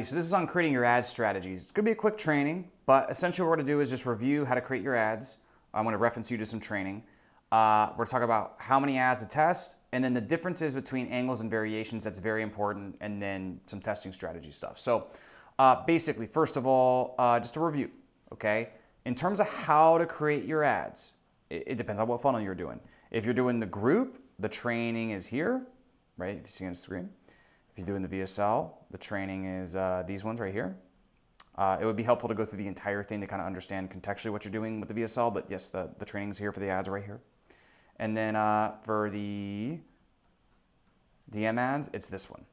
So this is on creating your ad strategies. It's gonna be a quick training, but essentially what we're gonna do is just review how to create your ads. I'm gonna reference you to some training. We're gonna talk about how many ads to test, and then the differences between angles and variations, that's very important, and then some testing strategy stuff. So basically, first of all, just a review, okay? In terms of how to create your ads, it depends on what funnel you're doing. If you're doing the group, the training is here, right? If you see on the screen. If you're doing the VSL, the training is these ones right here. It would be helpful to go through the entire thing to kind of understand contextually what you're doing with the VSL, but yes, the training is here for the ads right here. And then for the DM ads, it's this one,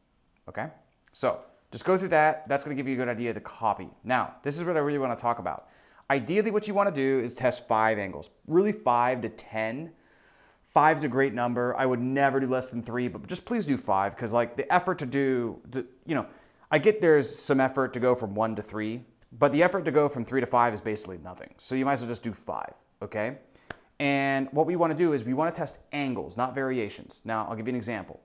okay? So just go through that. That's gonna give you a good idea of the copy. Now, this is what I really wanna talk about. Ideally, what you wanna do is test 5 angles, really 5 to 10. 5's a great number. I would never do less than 3, but just please do 5, because like the effort I get there's some effort to go from 1 to 3, but the effort to go from 3 to 5 is basically nothing. So you might as well just do 5, okay? And what we want to do is we want to test angles, not variations. Now, I'll give you an example.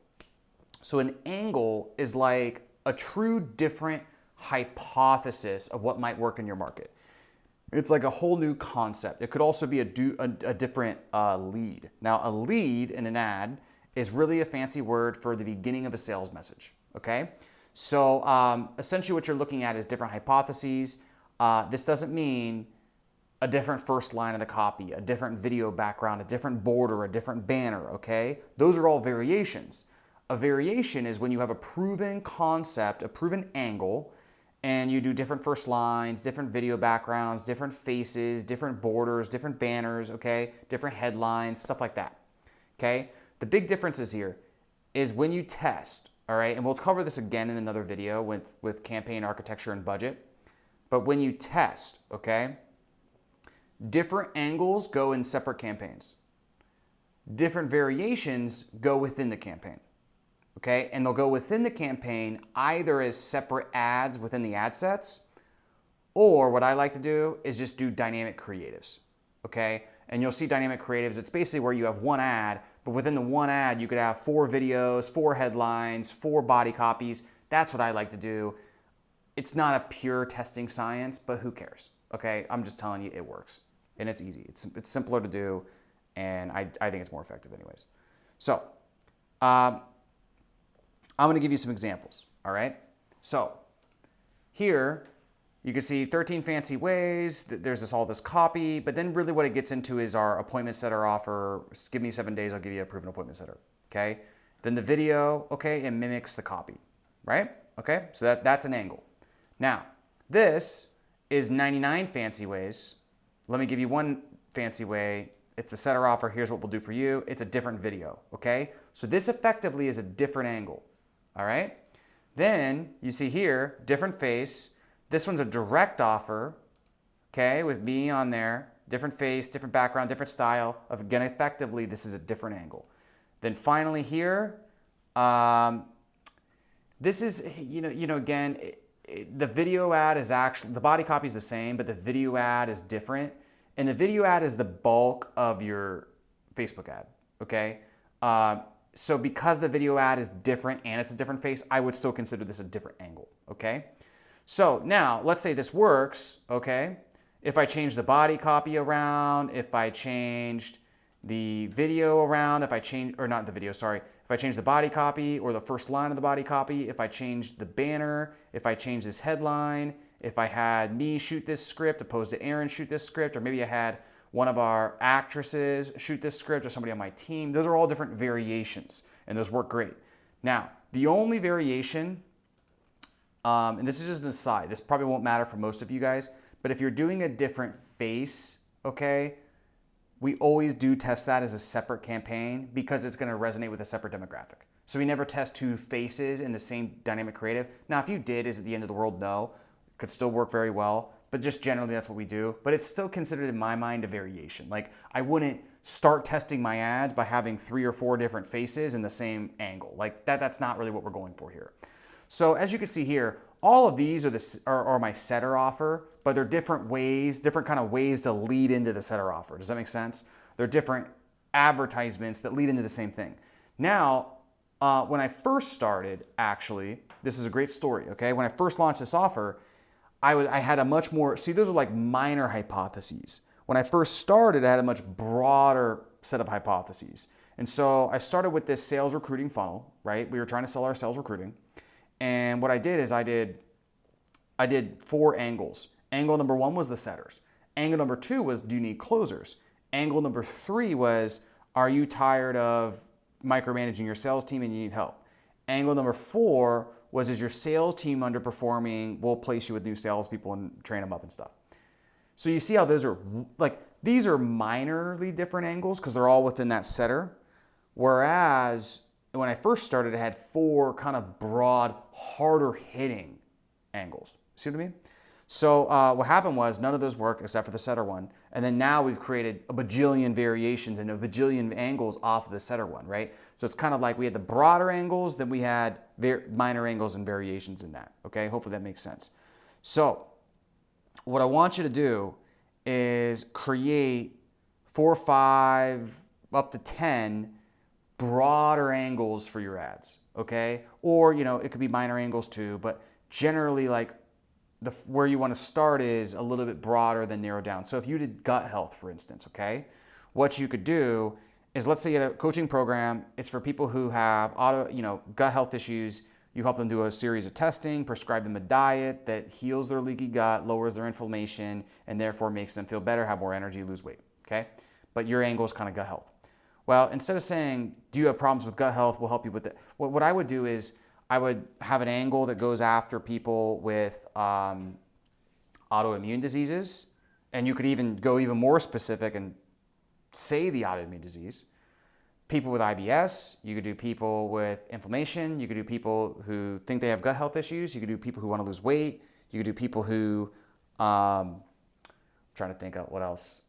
So an angle is like a true different hypothesis of what might work in your market. It's like a whole new concept. It could also be a different lead. Now, a lead in an ad is really a fancy word for the beginning of a sales message, okay? So essentially what you're looking at is different hypotheses. This doesn't mean a different first line of the copy, a different video background, a different border, a different banner, okay? Those are all variations. A variation is when you have a proven concept, a proven angle, and you do different first lines, different video backgrounds, different faces, different borders, different banners, okay? Different headlines, stuff like that, okay? The big differences here is when you test, all right? And we'll cover this again in another video with campaign architecture and budget. But when you test, okay? Different angles go in separate campaigns. Different variations go within the campaign. Okay, and they'll go within the campaign either as separate ads within the ad sets, or what I like to do is just do dynamic creatives, okay? And you'll see dynamic creatives, it's basically where you have one ad, but within the one ad, you could have 4 videos, 4 headlines, 4 body copies. That's what I like to do. It's not a pure testing science, but who cares, okay? I'm just telling you it works, and it's easy. It's simpler to do, and I think it's more effective anyways. So, I'm gonna give you some examples, all right? So here, you can see 13 fancy ways, there's all this copy, but then really what it gets into is our appointment setter offer. Give me 7 days, I'll give you a proven appointment setter, okay? Then the video, okay, it mimics the copy, right? Okay, so that's an angle. Now, this is 99 fancy ways. Let me give you one fancy way. It's the setter offer, here's what we'll do for you. It's a different video, okay? So this effectively is a different angle. All right, then you see here, different face. This one's a direct offer, okay, with me on there. Different face, different background, different style. Again, effectively, this is a different angle. Then finally here, this is, again, the video ad is actually, the body copy is the same, but the video ad is different. And the video ad is the bulk of your Facebook ad, okay? So because the video ad is different and it's a different face, I would still consider this a different angle, okay? So now, let's say this works, okay? If I change the body copy around, if I changed the video around, if I change the body copy or the first line of the body copy, if I changed the banner, if I changed this headline, if I had me shoot this script opposed to Aaron shoot this script, or maybe I had one of our actresses shoot this script or somebody on my team. Those are all different variations, and those work great. Now, the only variation, and this is just an aside, this probably won't matter for most of you guys, but if you're doing a different face, okay, we always do test that as a separate campaign because it's gonna resonate with a separate demographic. So we never test 2 faces in the same dynamic creative. Now, if you did, is it the end of the world? No, it could still work very well. But just generally, that's what we do. But it's still considered, in my mind, a variation. Like, I wouldn't start testing my ads by having 3 or 4 different faces in the same angle. Like, that's not really what we're going for here. So as you can see here, all of these are my setter offer, but they're different ways, different kind of ways to lead into the setter offer. Does that make sense? They're different advertisements that lead into the same thing. Now, when I first started, actually, this is a great story, okay? When I first launched this offer, I had a much more, see, those are like minor hypotheses. When I first started, I had a much broader set of hypotheses. And so I started with this sales recruiting funnel, right? We were trying to sell our sales recruiting. And what I did is I did 4 angles. Angle number 1 was the setters. Angle number 2 was, do you need closers? Angle number 3 was, are you tired of micromanaging your sales team and you need help? Angle number 4 was, is your sales team underperforming? We'll place you with new salespeople and train them up and stuff. So you see how those are, like, these are minorly different angles because they're all within that setter. Whereas when I first started, I had 4 kind of broad, harder hitting angles. See what I mean? So what happened was none of those worked except for the setter one. And then now we've created a bajillion variations and a bajillion angles off of the setter one, right? So it's kind of like we had the broader angles, then we had minor angles and variations in that, okay? Hopefully that makes sense. So what I want you to do is create 4, 5, up to 10 broader angles for your ads, okay? Or, you know, it could be minor angles too, but generally like where you want to start is a little bit broader than narrowed down. So if you did gut health, for instance, okay, what you could do is, let's say you had a coaching program, it's for people who have gut health issues. You help them do a series of testing, prescribe them a diet that heals their leaky gut, lowers their inflammation, and therefore makes them feel better, have more energy, lose weight, okay? But your angle is kind of gut health. Well, instead of saying, do you have problems with gut health? We'll help you with it. What I would do is I would have an angle that goes after people with autoimmune diseases. And you could even go even more specific and say the autoimmune disease. People with IBS, you could do people with inflammation, you could do people who think they have gut health issues, you could do people who want to lose weight, you could do people who, I'm trying to think of what else.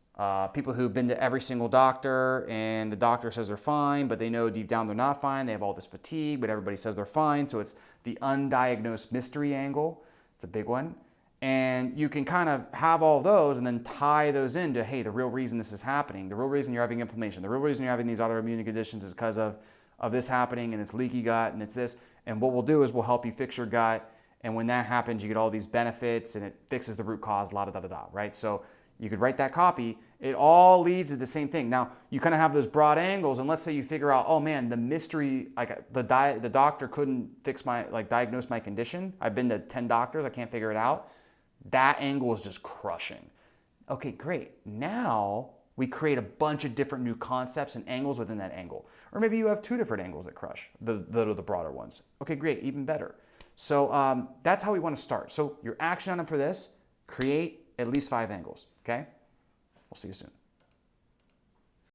People who've been to every single doctor and the doctor says they're fine, but they know deep down they're not fine. They have all this fatigue, but everybody says they're fine. So it's the undiagnosed mystery angle. It's a big one. And you can kind of have all of those and then tie those into, hey, the real reason this is happening, the real reason you're having inflammation, the real reason you're having these autoimmune conditions is because of this happening, and it's leaky gut and it's this. And what we'll do is we'll help you fix your gut. And when that happens, you get all these benefits and it fixes the root cause, right? So you could write that copy. It all leads to the same thing. Now, you kind of have those broad angles, and let's say you figure out, oh man, the mystery, like the doctor couldn't diagnose my condition. I've been to 10 doctors, I can't figure it out. That angle is just crushing. Okay, great. Now we create a bunch of different new concepts and angles within that angle. Or maybe you have 2 different angles that crush, the broader ones. Okay, great, even better. So that's how we want to start. So your action item for this, create at least 5 angles, okay? We'll see you soon.